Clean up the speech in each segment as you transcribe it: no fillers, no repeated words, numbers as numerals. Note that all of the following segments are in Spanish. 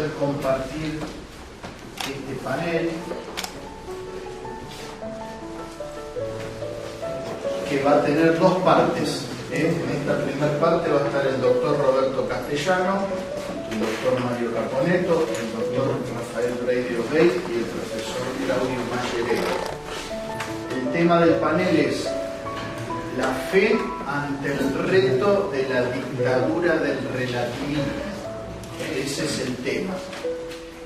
poder compartir este panel que va a tener dos partes. En esta primera parte va a estar el doctor Roberto Castellano, el doctor Mario Caponeto, el doctor Rafael Brady O'Bey y el profesor Claudio Mallerero. El tema del panel es la fe ante el reto de la dictadura del relativismo. Ese es el tema,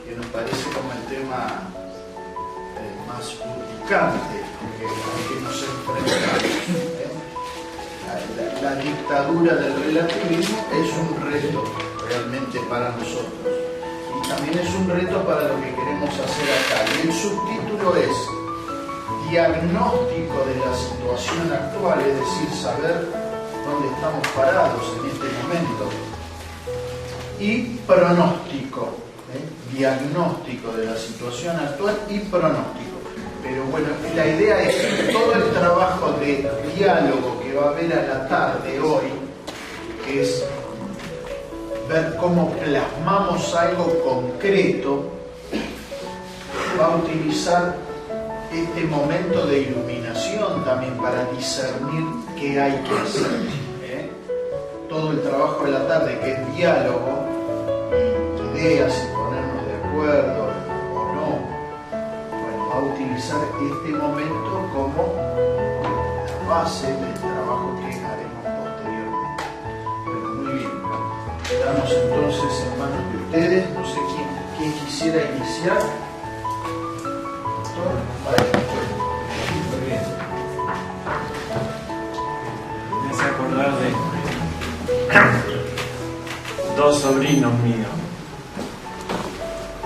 que nos parece como el tema más urgente que nos enfrentamos. La dictadura del relativismo es un reto realmente para nosotros y también es un reto para lo que queremos hacer acá. Y el subtítulo es Diagnóstico de la situación actual, es decir, saber dónde estamos parados en este momento, y pronóstico, diagnóstico de la situación actual y pronóstico. Pero bueno, la idea es que todo el trabajo de diálogo que va a haber a la tarde hoy, que es ver cómo plasmamos algo concreto, va a utilizar este momento de iluminación también para discernir qué hay que hacer. Todo el trabajo de la tarde, que es diálogo, y ideas y ponernos de acuerdo o no, a utilizar este momento como la base del trabajo que haremos posteriormente. Pero muy bien, quedamos entonces en manos de ustedes. No sé quién quisiera iniciar. Doctor, muy bien. Me hace acordar de dos sobrinos míos,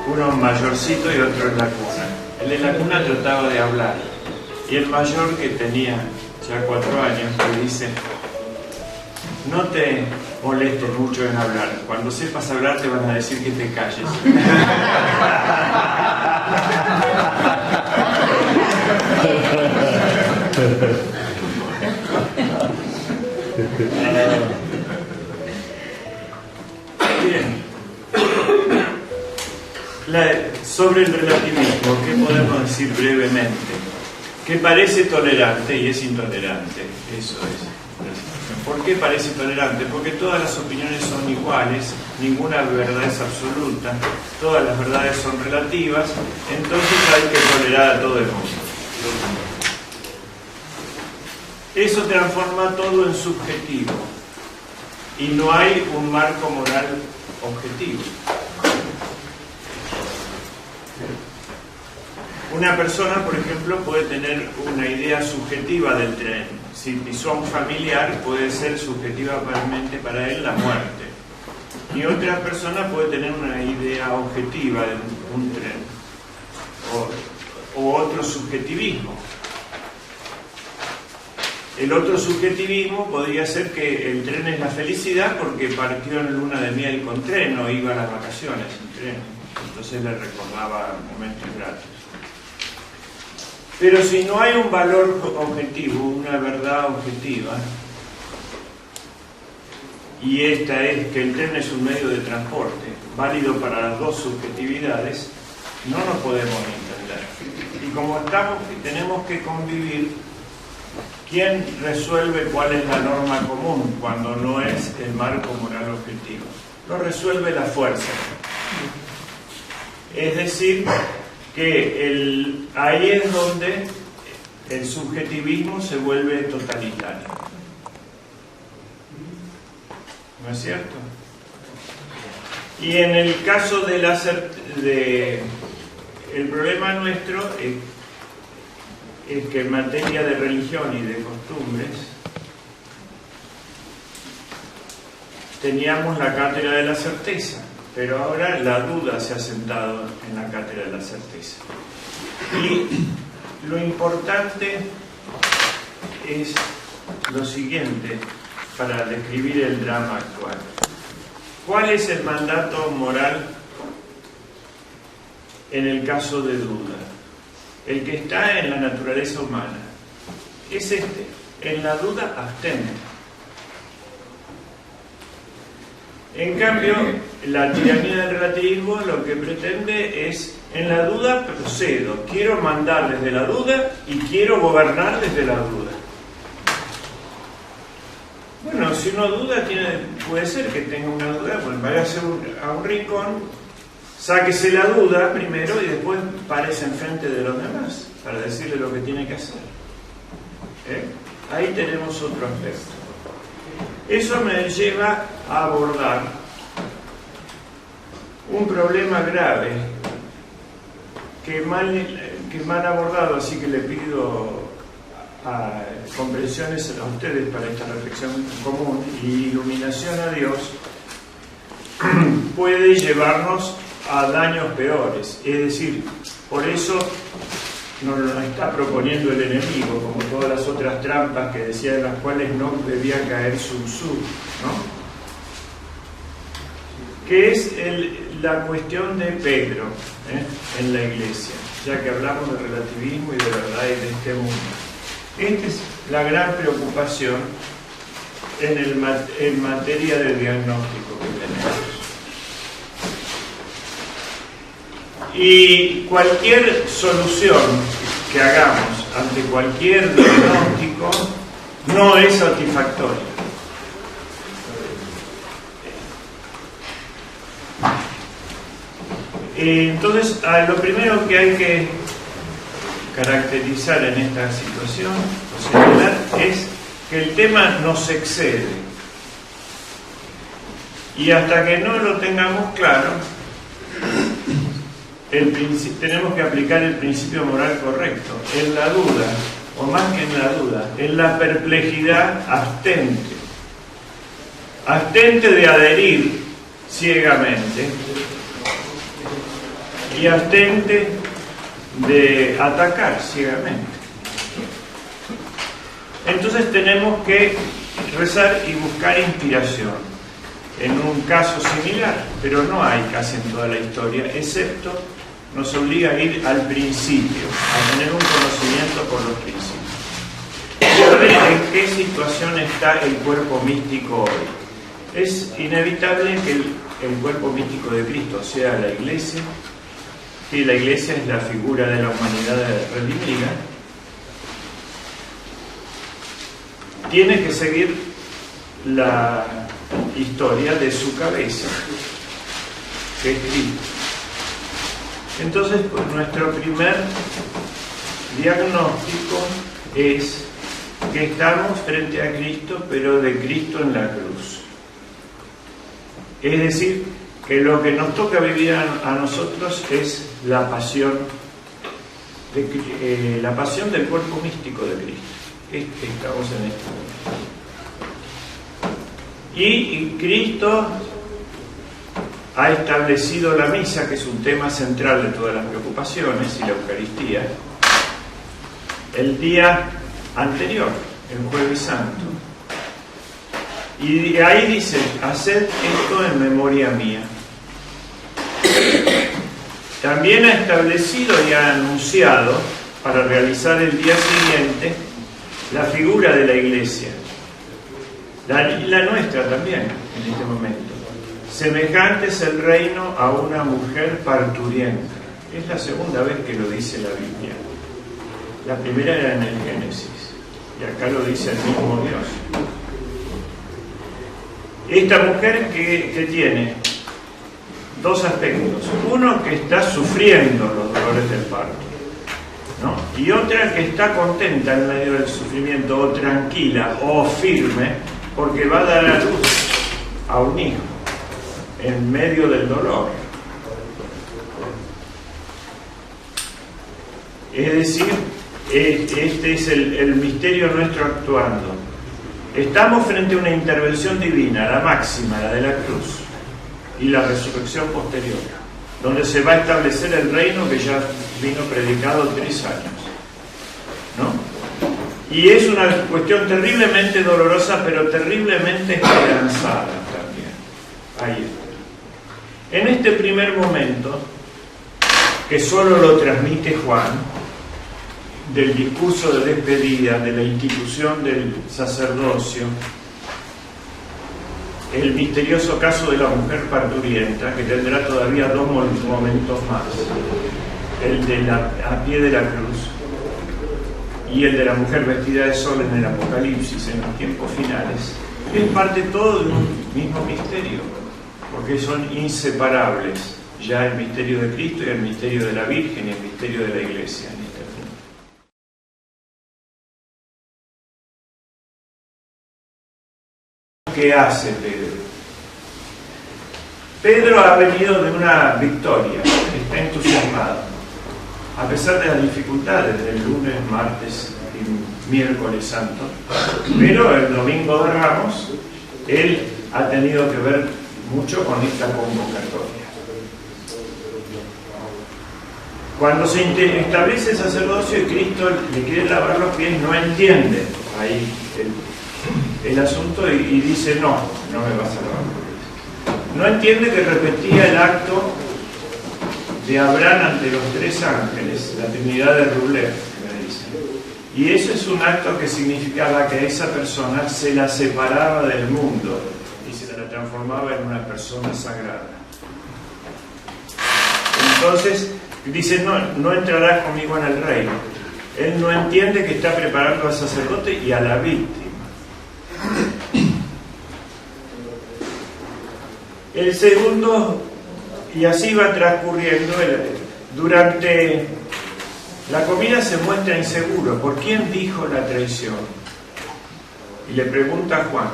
uno mayorcito y otro en la cuna. El de la cuna trataba de hablar y el mayor, que tenía ya 4 años, le dice: no te molestes mucho en hablar, cuando sepas hablar te van a decir que te calles. Bien. Sobre el relativismo, ¿qué podemos decir brevemente? Que parece tolerante y es intolerante. Eso es. ¿Por qué parece tolerante? Porque todas las opiniones son iguales, ninguna verdad es absoluta, todas las verdades son relativas, entonces hay que tolerar a todo el mundo. Eso transforma todo en subjetivo y no hay un marco moral objetivo. Una persona, por ejemplo, puede tener una idea subjetiva del tren. Si pisó a un familiar, puede ser subjetivamente para él la muerte. Y otra persona puede tener una idea objetiva de un tren. O otro subjetivismo. El otro subjetivismo podría ser que el tren es la felicidad porque partió en luna de miel con tren o iba a las vacaciones en tren. Entonces le recordaba momentos gratos. Pero si no hay un valor objetivo, una verdad objetiva, y esta es que el tren es un medio de transporte válido para las dos subjetividades, no nos podemos entender. Y como tenemos que convivir, ¿quién resuelve cuál es la norma común cuando no es el marco moral objetivo? Lo resuelve la fuerza. Es decir, que ahí es donde el subjetivismo se vuelve totalitario. ¿No es cierto? Y en el caso el problema nuestro es que en materia de religión y de costumbres teníamos la cátedra de la certeza, pero ahora la duda se ha sentado en la cátedra de la certeza. Y lo importante es lo siguiente para describir el drama actual. ¿Cuál es el mandato moral en el caso de duda? El que está en la naturaleza humana es este: en la duda abstente. En cambio, la tiranía del relativismo lo que pretende es, en la duda procedo, quiero mandar desde la duda y quiero gobernar desde la duda. Bueno, si uno duda, puede ser que tenga una duda, pues váyase a un rincón, sáquese la duda primero y después párese enfrente de los demás para decirle lo que tiene que hacer. Ahí tenemos otro aspecto. Eso me lleva a abordar un problema grave que mal abordado, así que le pido comprensiones a ustedes para esta reflexión común y iluminación a Dios, puede llevarnos a daños peores. Es decir, por eso nos lo está proponiendo el enemigo, como todas las otras trampas que decía, de las cuales no debía caer Sun Tzu, ¿no? Que es la cuestión de Pedro en la iglesia, ya que hablamos de relativismo y de verdad y de este mundo. Esta es la gran preocupación en materia de diagnóstico que tenemos. Y cualquier solución que hagamos ante cualquier diagnóstico no es satisfactoria. Entonces, lo primero que hay que caracterizar en esta situación, o señalar, es que el tema nos excede. Y hasta que no lo tengamos claro, tenemos que aplicar el principio moral correcto. En la duda, o más que en la duda, en la perplejidad, abstente. Abstente de adherir ciegamente y abstente de atacar ciegamente. Entonces tenemos que rezar y buscar inspiración en un caso similar, pero no hay casi en toda la historia, excepto nos obliga a ir al principio, a tener un conocimiento por los principios. Y a ver en qué situación está el cuerpo místico hoy. Es inevitable que el cuerpo místico de Cristo sea la Iglesia, y la Iglesia es la figura de la humanidad redimida. Tiene que seguir la historia de su cabeza, que es Cristo. Entonces, pues, nuestro primer diagnóstico es que estamos frente a Cristo, pero de Cristo en la cruz. Es decir, que lo que nos toca vivir a nosotros es la pasión del cuerpo místico de Cristo. Estamos en este momento. Y Cristo ha establecido la misa, que es un tema central de todas las preocupaciones, y la Eucaristía, el día anterior, el Jueves Santo. Y ahí dice, haced esto en memoria mía. También ha establecido y ha anunciado, para realizar el día siguiente, la figura de la Iglesia, la nuestra también en este momento. Semejante es el reino a una mujer parturienta. Es la segunda vez que lo dice la Biblia. La primera era en el Génesis, y acá lo dice el mismo Dios. Esta mujer que tiene dos aspectos. Uno, que está sufriendo los dolores del parto, ¿no? Y otra, que está contenta en medio del sufrimiento, o tranquila, o firme, porque va a dar a luz a un hijo en medio del dolor. Es decir, este es el misterio nuestro actuando. Estamos frente a una intervención divina, la máxima, la de la cruz, y la resurrección posterior, donde se va a establecer el reino que ya vino predicado 3 años, ¿no? Y es una cuestión terriblemente dolorosa, pero terriblemente esperanzada también. Ahí está. En este primer momento, que solo lo transmite Juan, del discurso de despedida, de la institución del sacerdocio, el misterioso caso de la mujer parturienta, que tendrá todavía 2 momentos más, el de a pie de la cruz y el de la mujer vestida de sol en el Apocalipsis, en los tiempos finales, es parte todo de un mismo misterio, porque son inseparables ya el misterio de Cristo y el misterio de la Virgen y el misterio de la Iglesia. ¿Qué hace Pedro? Pedro ha venido de una victoria, está entusiasmado, a pesar de las dificultades del lunes, martes y miércoles santo, pero el domingo de Ramos, él ha tenido que ver mucho con esta convocatoria. Cuando se establece el sacerdocio y Cristo le quiere lavar los pies, no entiende ahí el asunto y dice, no me vas a lavar los pies. No entiende que repetía el acto de Abraham ante los 3 ángeles, la Trinidad de Ruler, me dice. Y eso es un acto que significaba que esa persona se la separaba del mundo y se la transformaba en una persona sagrada. Entonces, dice, no entrarás conmigo en el reino. Él no entiende que está preparando al sacerdote y a la víctima. El segundo, y así va transcurriendo, durante la comida se muestra inseguro. ¿Por quién dijo la traición? Y le pregunta a Juan.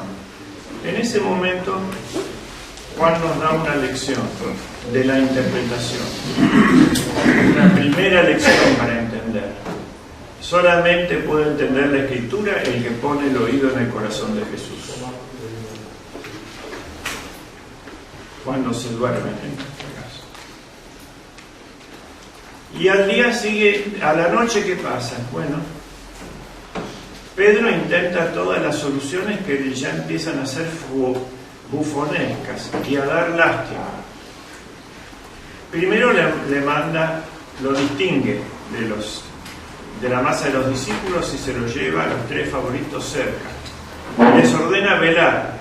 En ese momento, Juan nos da una lección de la interpretación. Una primera lección para entender. Solamente puede entender la Escritura el que pone el oído en el corazón de Jesús. Cuando se duermen en este caso. Y al día sigue, a la noche, ¿qué pasa? Bueno, Pedro intenta todas las soluciones que ya empiezan a ser bufonescas y a dar lástima. Primero le manda, lo distingue de la masa de los discípulos y se lo lleva a los 3 favoritos cerca. Les ordena velar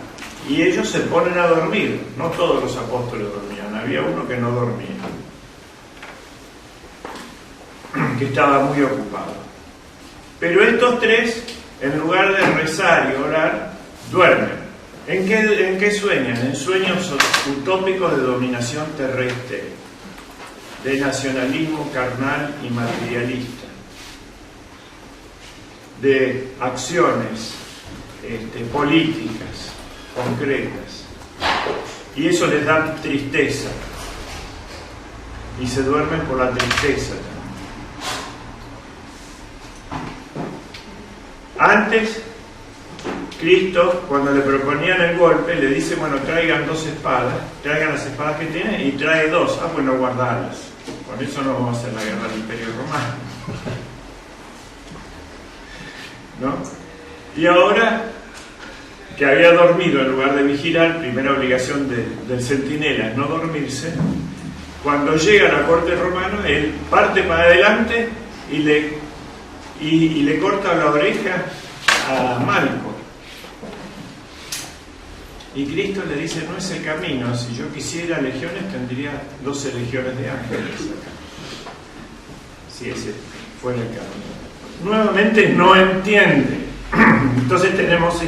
y ellos se ponen a dormir. No todos los apóstoles dormían, había uno que no dormía, que estaba muy ocupado. Pero estos 3, en lugar de rezar y orar, duermen. ¿En qué sueñan? En sueños utópicos de dominación terrestre, de nacionalismo carnal y materialista, de acciones políticas concretas, y eso les da tristeza y se duermen por la tristeza también. Antes, Cristo, cuando le proponían el golpe, le dice, bueno, traigan 2 espadas, traigan las espadas que tienen y trae 2, bueno, guardarlas, con eso no vamos a hacer la guerra del Imperio Romano, ¿no? Y ahora que había dormido en lugar de vigilar, primera obligación del centinela es no dormirse, cuando llega a la corte romana, él parte para adelante y le corta la oreja a Malco. Y Cristo le dice, no es el camino, si yo quisiera legiones tendría 12 legiones de ángeles acá, si ese fuera el camino. Nuevamente no entiende. Entonces tenemos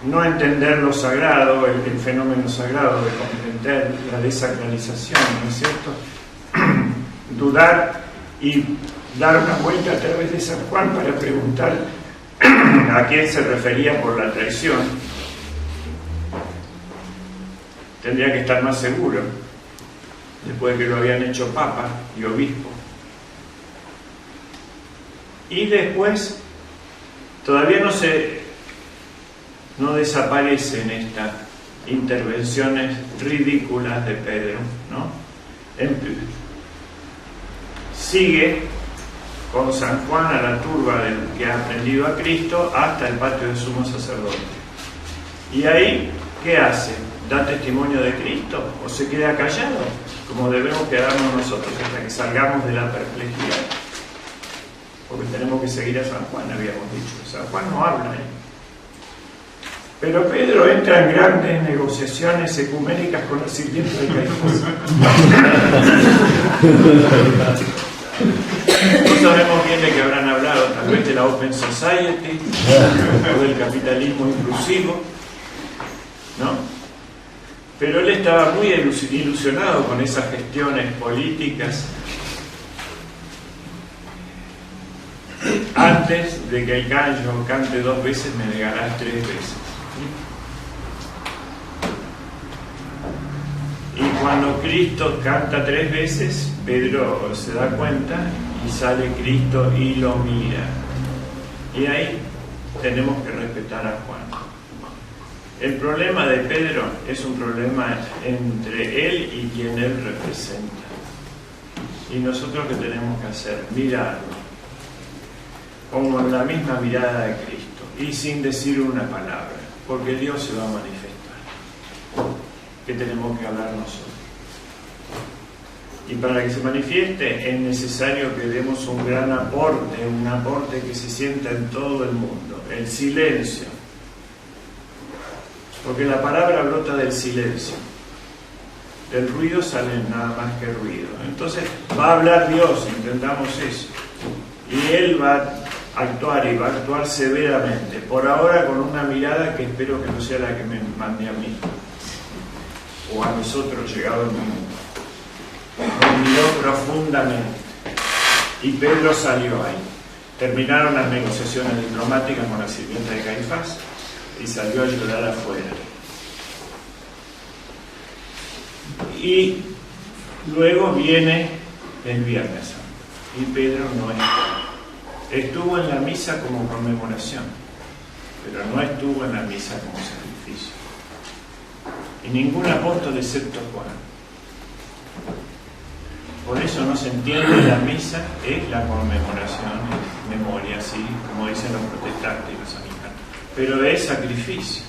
no entender lo sagrado, el fenómeno sagrado de comprender la desacralización, ¿no es cierto? Dudar y dar una vuelta a través de San Juan para preguntar a quién se refería por la traición. Tendría que estar más seguro, después de que lo habían hecho papa y obispo. Y después, todavía no desaparecen estas intervenciones ridículas de Pedro, ¿no? Sigue con San Juan a la turba del que ha aprendido a Cristo hasta el patio del sumo sacerdote. Y ahí, ¿qué hace? ¿Da testimonio de Cristo o se queda callado? Como debemos quedarnos nosotros hasta que salgamos de la perplejidad. Porque tenemos que seguir a San Juan, habíamos dicho. San Juan no habla, Pero Pedro entra en grandes negociaciones ecuménicas con la sirvienta de Caifás. No sabemos bien de qué habrán hablado, tal vez de la Open Society o del capitalismo inclusivo, ¿no? Pero él estaba muy ilusionado con esas gestiones políticas antes de que el gallo cante 2 veces, me negarás 3 veces. Y cuando Cristo canta 3 veces, Pedro se da cuenta y sale Cristo y lo mira. Y ahí tenemos que respetar a Juan. El problema de Pedro es un problema entre él y quien él representa. Y nosotros, ¿qué tenemos que hacer? Mirarlo como en la misma mirada de Cristo y sin decir una palabra, porque Dios se va a manifestar. ¿Qué tenemos que hablar nosotros? Y para que se manifieste es necesario que demos un gran aporte, un aporte que se sienta en todo el mundo, el silencio. Porque la palabra brota del silencio. Del ruido sale nada más que ruido. Entonces va a hablar Dios, entendamos eso. Y Él va a actuar y va a actuar severamente. Por ahora con una mirada que espero que no sea la que me mande a mí o a nosotros llegado al mundo. Nos miró profundamente y Pedro salió ahí. Terminaron las negociaciones diplomáticas con la sirvienta de Caifás y salió a llorar afuera. Y luego viene el Viernes Santo y Pedro no está. Estuvo en la misa como conmemoración, pero no estuvo en la misa como sacrificio. Y ningún apóstol excepto Juan. Por eso no se entiende la misa, es la conmemoración, es memoria, así como dicen los protestantes y los anglicanos. Pero es sacrificio.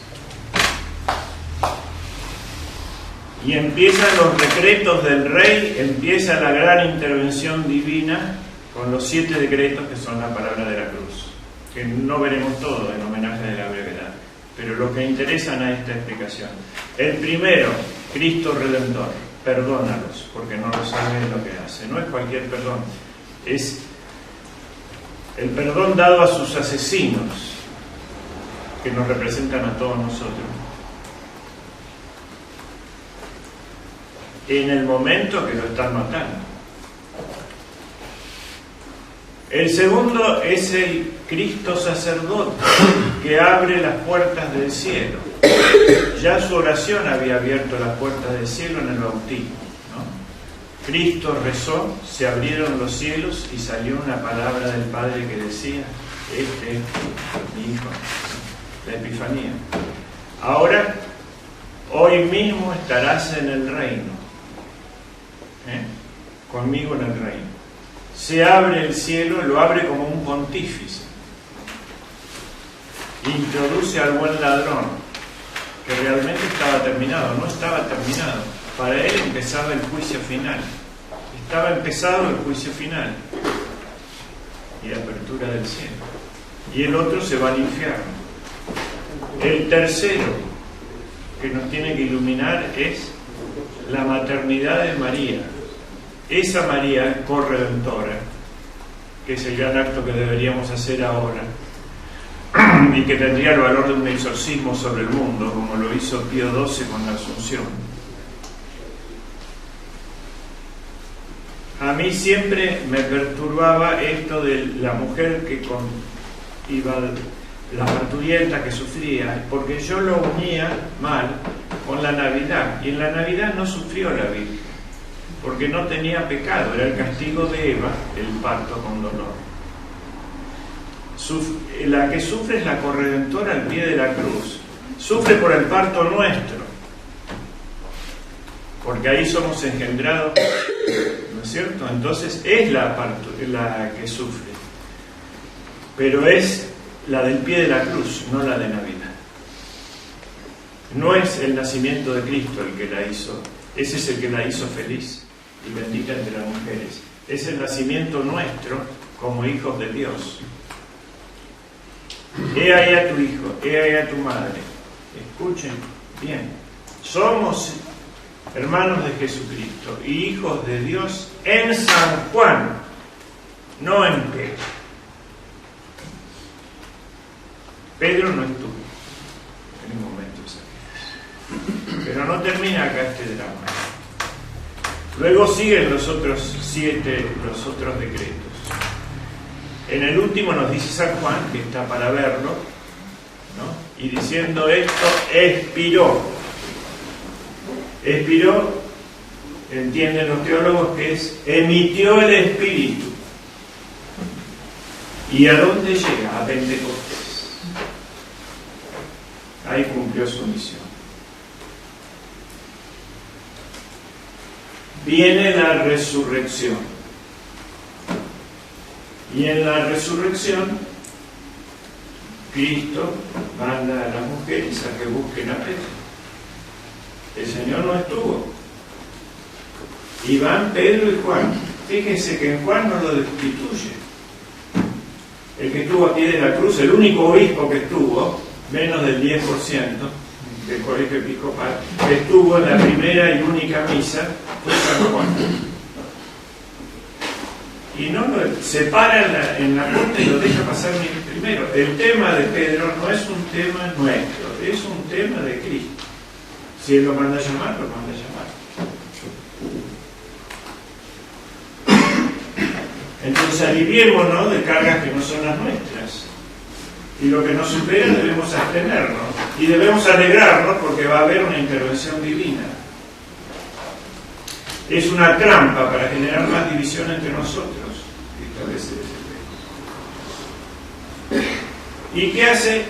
Y empiezan los decretos del rey, empieza la gran intervención divina con los 7 decretos que son la palabra de la cruz, que no veremos todo en homenaje de la brevedad, pero lo que interesan a esta explicación. El primero, Cristo Redentor, perdónalos, porque no lo saben lo que hace. No es cualquier perdón, es el perdón dado a sus asesinos, que nos representan a todos nosotros. En el momento que lo están matando. El segundo es el Cristo sacerdote que abre las puertas del cielo. Ya su oración había abierto las puertas del cielo en el bautismo, ¿no? Cristo rezó, se abrieron los cielos y salió una palabra del Padre que decía: este es mi Hijo. La Epifanía. Ahora, hoy mismo estarás en el reino, conmigo en el reino. Se abre el cielo, lo abre como un pontífice. Introduce al buen ladrón, que realmente estaba terminado, no estaba terminado. Para él empezaba el juicio final. Estaba empezado el juicio final y la apertura del cielo. Y el otro se va al infierno. El tercero que nos tiene que iluminar es la maternidad de María. Esa María corredentora, que es el gran acto que deberíamos hacer ahora y que tendría el valor de un exorcismo sobre el mundo, como lo hizo Pío XII con la Asunción. A mí siempre me perturbaba esto de la mujer que iba, la parturienta que sufría, porque yo lo unía mal con la Navidad, y en la Navidad no sufrió la Virgen, porque no tenía pecado, era el castigo de Eva, el parto con dolor. La que sufre es la corredentora al pie de la cruz, sufre por el parto nuestro, porque ahí somos engendrados, ¿no es cierto? Entonces es la que sufre, pero es la del pie de la cruz, no la de Navidad. No es el nacimiento de Cristo el que la hizo, ese es el que la hizo feliz y bendita entre las mujeres. Es el nacimiento nuestro como hijos de Dios. He ahí a tu hijo, he ahí a tu madre. Escuchen bien. Somos hermanos de Jesucristo y hijos de Dios en San Juan, no en Pedro. Pedro no estuvo en un momento de sacrificio. Pero no termina acá este drama. Luego siguen los otros 7, los otros decretos. En el último nos dice San Juan, que está para verlo, ¿no? Y diciendo esto, expiró. Expiró, entienden los teólogos, que es emitió el Espíritu. ¿Y a dónde llega? A Pentecostés. Ahí cumplió su misión. Viene la resurrección. Y en la resurrección, Cristo manda a las mujeres a que busquen a Pedro. El Señor no estuvo. Y van Pedro y Juan. Fíjense que en Juan no lo destituye. El que estuvo a pie de la cruz, el único obispo que estuvo, menos del 10% del colegio episcopal, que estuvo en la primera y única misa, fue San Juan. Y no lo separa en la corte y lo deja pasar primero. El tema de Pedro no es un tema nuestro, es un tema de Cristo. Si Él lo manda a llamar, lo manda a llamar. Entonces aliviémonos de cargas que no son las nuestras. Y lo que nos supera debemos abstenernos. Y debemos alegrarnos porque va a haber una intervención divina. Es una trampa para generar más división entre nosotros. ¿Y qué hace?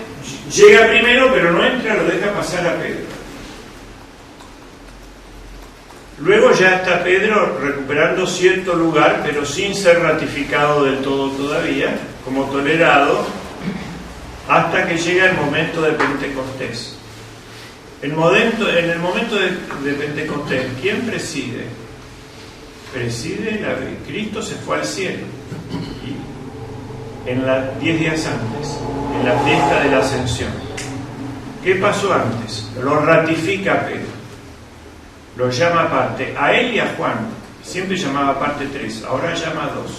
Llega primero, pero no entra, lo deja pasar a Pedro. Luego ya está Pedro recuperando cierto lugar, pero sin ser ratificado del todo todavía, como tolerado, hasta que llega el momento de Pentecostés. En el momento de Pentecostés, ¿quién preside? Preside Cristo se fue al cielo. Y 10 días antes, en la fiesta de la Ascensión. ¿Qué pasó antes? Lo ratifica Pedro. Lo llama aparte. A él y a Juan. Siempre llamaba aparte 3. Ahora llama 2.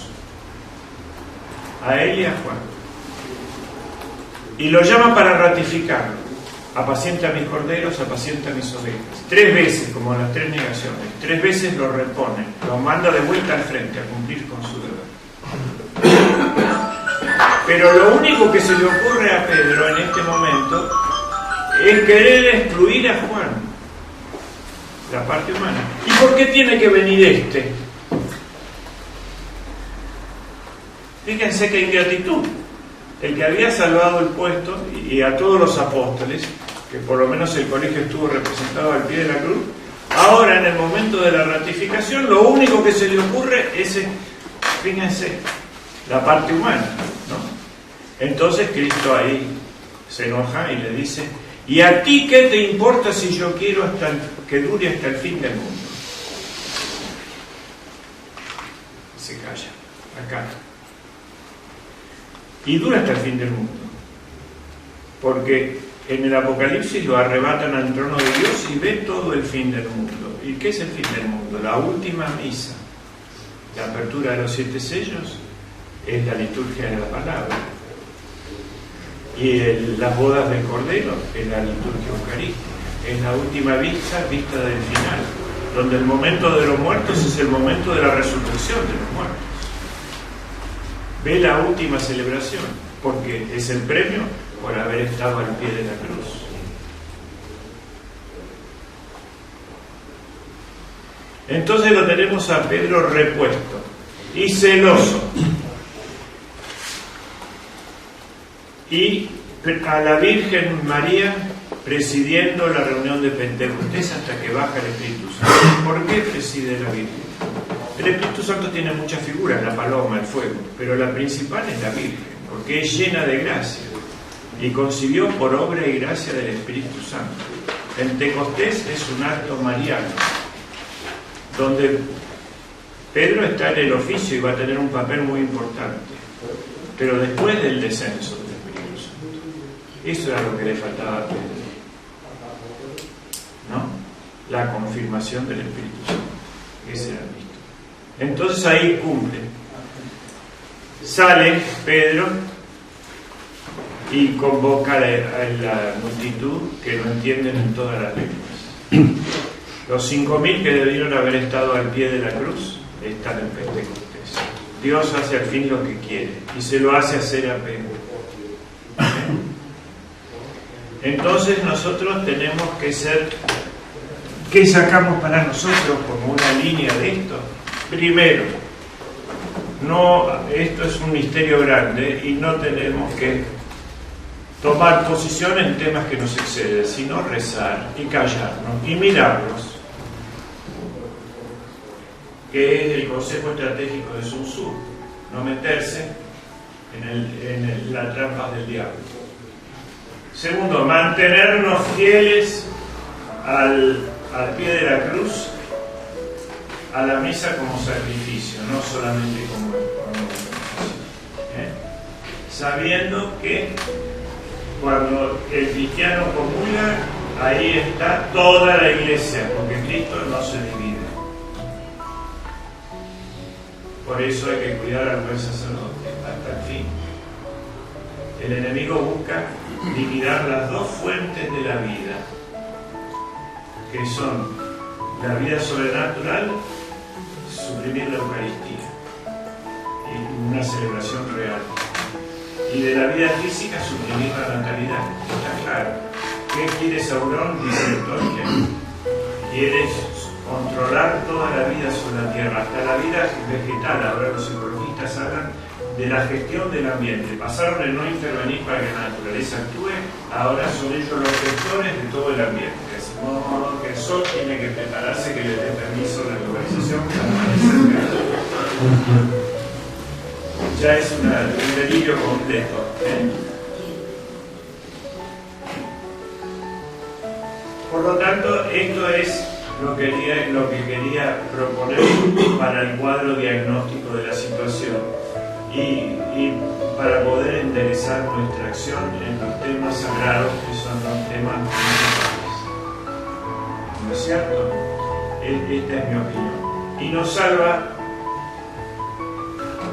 A él y a Juan. Y lo llama para ratificarlo. Apacienta a mis corderos, apacienta a mis ovejas. 3 veces, como las 3 negaciones. 3 veces lo repone. Lo manda de vuelta al frente a cumplir con su deber. Pero lo único que se le ocurre a Pedro en este momento es querer excluir a Juan, la parte humana. ¿Y por qué tiene que venir este? Fíjense qué ingratitud. El que había salvado el puesto y a todos los apóstoles, que por lo menos el colegio estuvo representado al pie de la cruz, ahora en el momento de la ratificación lo único que se le ocurre es, fíjense, la parte humana, ¿no? Entonces Cristo ahí se enoja y le dice: ¿y a ti qué te importa si yo quiero que dure hasta el fin del mundo? Se calla, acá. Y dura hasta el fin del mundo. Porque en el Apocalipsis lo arrebatan al trono de Dios y ve todo el fin del mundo. ¿Y qué es el fin del mundo? La última misa. La apertura de los 7 sellos es la liturgia de la palabra. Y las bodas del Cordero es la liturgia eucarística. Es la última vista del final. Donde el momento de los muertos es el momento de la resurrección de los muertos. Ve la última celebración, porque es el premio por haber estado al pie de la cruz. Entonces lo tenemos a Pedro repuesto y celoso. Y a la Virgen María presidiendo la reunión de Pentecostés hasta que baja el Espíritu Santo. ¿Por qué preside la Virgen? El Espíritu Santo tiene muchas figuras, la paloma, el fuego, pero la principal es la Virgen, porque es llena de gracia y concibió por obra y gracia del Espíritu Santo. Pentecostés es un acto mariano, donde Pedro está en el oficio y va a tener un papel muy importante, pero después del descenso del Espíritu Santo. Eso era lo que le faltaba a Pedro. la confirmación del Espíritu Santo. Ese era el visto. Entonces ahí cumple. Sale Pedro y convoca a la multitud que no entienden en todas las lenguas. Los 5.000 que debieron haber estado al pie de la cruz están en Pentecostés. Dios hace al fin lo que quiere y se lo hace hacer a Pedro. Entonces nosotros tenemos que ser, ¿qué sacamos para nosotros como una línea de esto? Primero, esto es un misterio grande y no tenemos que tomar posición en temas que nos exceden, sino rezar y callarnos y mirarlos, que es el consejo estratégico de Sun Tzu, no meterse en las trampas del diablo. Segundo, mantenernos fieles al pie de la cruz, a la misa como sacrificio, no solamente como sabiendo que cuando el cristiano comulga, ahí está toda la iglesia, porque Cristo no se divide. Por eso hay que cuidar al buen sacerdote hasta el fin. El enemigo busca liquidar las dos fuentes de la vida, que son la vida sobrenatural, suprimir la Eucaristía y una celebración real, y de la vida física suprimir la natalidad. Está claro. ¿Qué quiere Sauron? Dice Tolkien. Quieres controlar toda la vida sobre la tierra, hasta la vida vegetal. Ahora los ecologistas hablan de la gestión del ambiente. Pasaron de no intervenir para que la naturaleza actúe, ahora son ellos los gestores de todo el ambiente. Así modo que el sol tiene que prepararse, que le dé permiso a la globalización para ya es un delirio completo. Por lo tanto, esto es lo que quería proponer para el cuadro diagnóstico de la situación y para poder enderezar nuestra acción en los temas sagrados, que son los temas principales. ¿No es cierto? Esta es mi opinión. Y nos salva,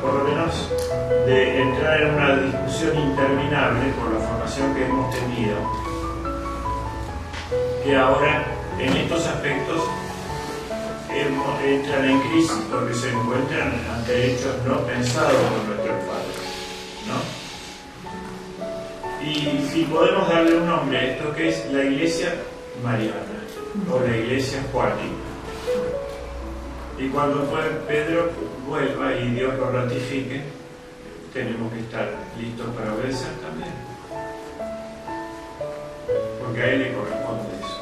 por lo menos, de entrar en una discusión interminable por la formación que hemos tenido, que ahora en estos aspectos entran en crisis porque se encuentran ante hechos no pensados por nuestros padres, ¿no? Y podemos darle un nombre a esto, que es la Iglesia Mariana o la Iglesia Juánica. Y cuando Pedro vuelva y Dios lo ratifique, tenemos que estar listos para obedecer también, porque a Él le corresponde eso.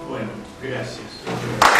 Bueno, gracias.